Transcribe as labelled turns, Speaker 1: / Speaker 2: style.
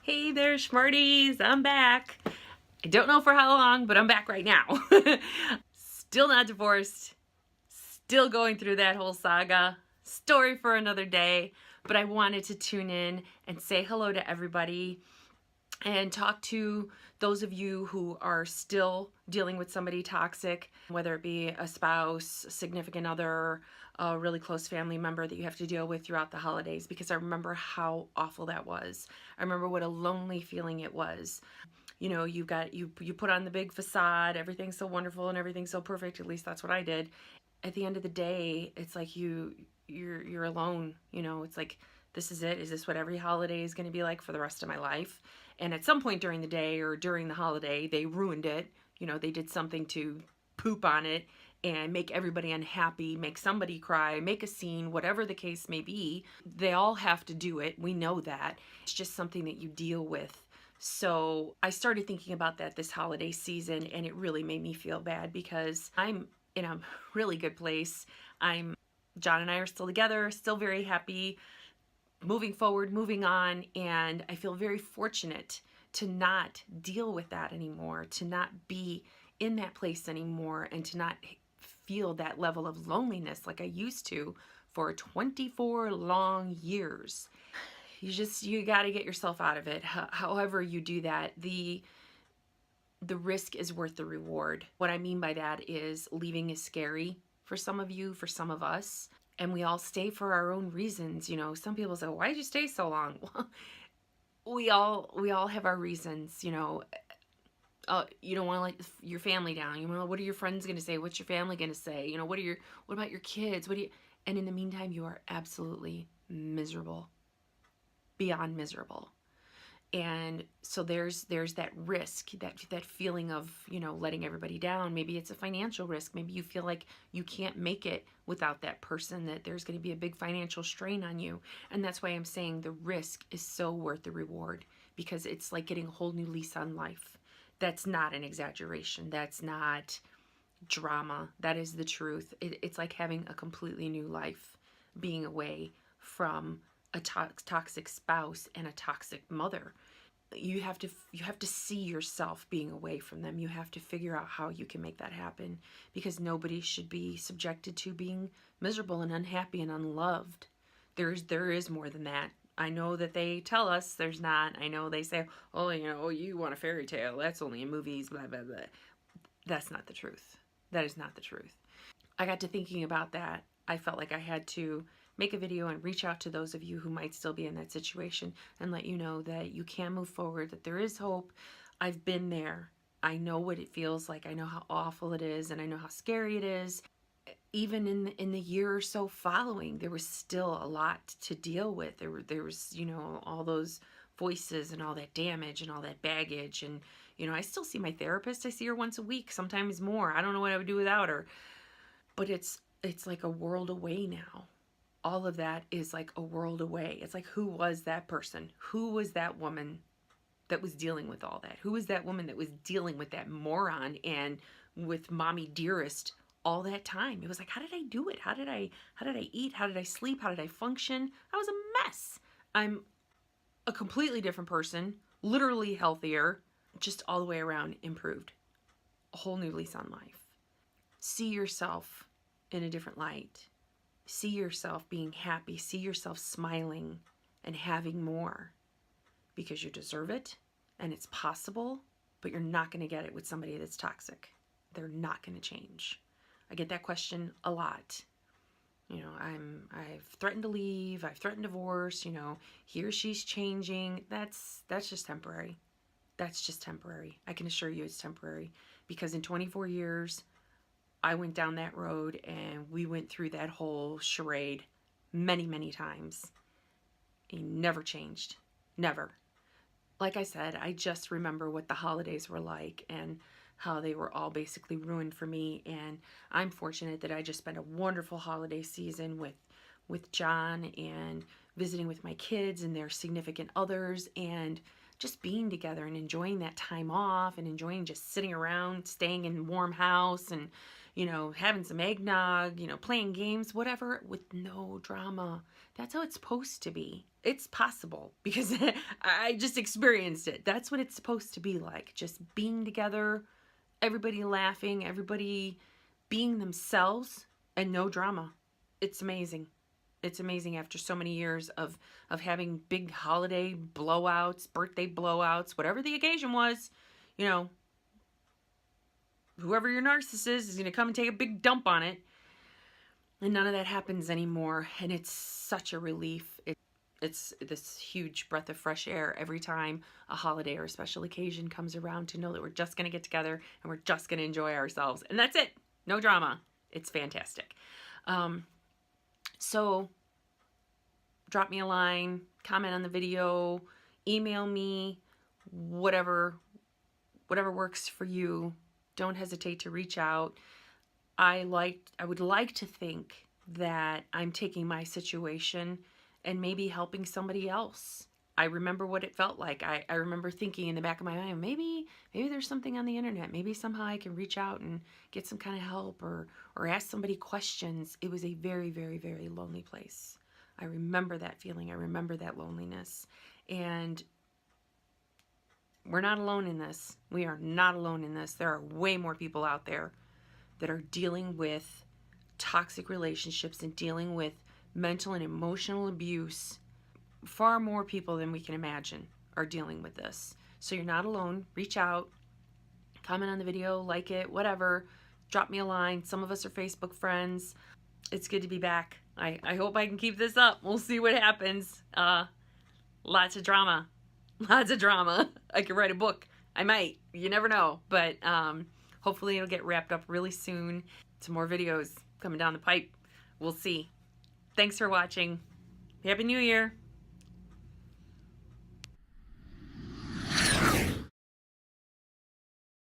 Speaker 1: Hey there, Smarties. I'm back. I don't know for how long, but I'm back right now. Still not divorced. Still going through that whole saga. Story for another day. But I wanted to tune in and say hello to everybody and talk to those of you who are still dealing with somebody toxic, whether it be a spouse, a significant other, a really close family member that you have to deal with throughout the holidays, because I remember how awful that was. I remember what a lonely feeling it was. You know, you put on the big facade, everything's so wonderful and everything's so perfect, at least that's what I did. At the end of the day, it's like you're alone, you know, it's like, this is it. Is this what every holiday is going to be like for the rest of my life? And at some point during the day or during the holiday, they ruined it. You know, they did something to poop on it and make everybody unhappy, make somebody cry, make a scene, whatever the case may be. They all have to do it. We know that. It's just something that you deal with. So I started thinking about that this holiday season, and it really made me feel bad because I'm in a really good place. John and I are still together, still very happy, moving forward, moving on, and I feel very fortunate to not deal with that anymore, to not be in that place anymore, and to not feel that level of loneliness like I used to for 24 long years. You got to get yourself out of it. However you do that, the risk is worth the reward. What I mean by that is leaving is scary for some of you, for some of us. And we all stay for our own reasons. You know, some people say, why did you stay so long? Well, we all have our reasons, you know. You don't want to let your family down. You want to, what are your friends going to say? What's your family going to say? You know, what about your kids? And in the meantime, you are absolutely miserable, beyond miserable. And so there's that risk, that feeling of, you know, letting everybody down. Maybe it's a financial risk. Maybe you feel like you can't make it without that person, that there's going to be a big financial strain on you. And that's why I'm saying the risk is so worth the reward, because it's like getting a whole new lease on life. That's not an exaggeration. That's not drama. That is the truth. It's like having a completely new life, being away from a toxic spouse and a toxic mother. You have to see yourself being away from them. You have to figure out how you can make that happen, because nobody should be subjected to being miserable and unhappy and unloved. There is more than that. I know that they tell us there's not. I know they say, oh, you know, you want a fairy tale, that's only in movies, blah blah blah. That's not the truth. That is not the truth. I got to thinking about that. I felt like I had to make a video and reach out to those of you who might still be in that situation and let you know that you can move forward, that there is hope. I've been there. I know what it feels like. I know how awful it is, and I know how scary it is. Even in the year or so following, there was still a lot to deal with. There was, you know, all those voices and all that damage and all that baggage. And, you know, I still see my therapist. I see her once a week, sometimes more. I don't know what I would do without her. But it's like a world away now. All of that is like a world away. It's like, who was that person? Who was that woman that was dealing with all that? Who was that woman that was dealing with that moron and with mommy dearest all that time? It was like, how did I do it? How did I eat? How did I sleep? How did I function? I was a mess. I'm a completely different person, literally healthier, just all the way around improved. A whole new lease on life. See yourself in a different light. See yourself being happy. See yourself smiling and having more, because you deserve it and it's possible, but you're not going to get it with somebody that's toxic. They're not going to change. I get that question a lot. You know, I've threatened to leave. I've threatened divorce. You know, he or she's changing. That's just temporary. That's just temporary. I can assure you it's temporary, because in 24 years, I went down that road and we went through that whole charade many, many times. He never changed. Never. Like I said, I just remember what the holidays were like and how they were all basically ruined for me. And I'm fortunate that I just spent a wonderful holiday season with John and visiting with my kids and their significant others, and just being together and enjoying that time off and enjoying just sitting around, staying in warm house, and you know, having some eggnog, you know, playing games, whatever, with no drama. That's how it's supposed to be. It's possible because I just experienced it. That's what it's supposed to be like. Just being together, everybody laughing, everybody being themselves, and no drama. It's amazing. It's amazing after so many years of having big holiday blowouts, birthday blowouts, whatever the occasion was, you know, whoever your narcissist is going to come and take a big dump on it. And none of that happens anymore. And it's such a relief. It's this huge breath of fresh air every time a holiday or a special occasion comes around, to know that we're just going to get together and we're just going to enjoy ourselves. And that's it. No drama. It's fantastic. So drop me a line, comment on the video, email me, whatever works for you. Don't hesitate to reach out. I would like to think that I'm taking my situation and maybe helping somebody else. I remember what it felt like. I remember thinking in the back of my mind, maybe there's something on the internet. Maybe somehow I can reach out and get some kind of help or ask somebody questions. It was a very, very, very lonely place. I remember that feeling. I remember that loneliness. And we're not alone in this. We are not alone in this. There are way more people out there that are dealing with toxic relationships and dealing with mental and emotional abuse. Far more people than we can imagine are dealing with this. So you're not alone. Reach out, comment on the video, like it, whatever. Drop me a line. Some of us are Facebook friends. It's good to be back. I hope I can keep this up. We'll see what happens. Lots of drama. Lots of drama. I could write a book. I might. You never know. But hopefully it'll get wrapped up really soon. Some more videos coming down the pipe. We'll see. Thanks for watching. Happy New Year.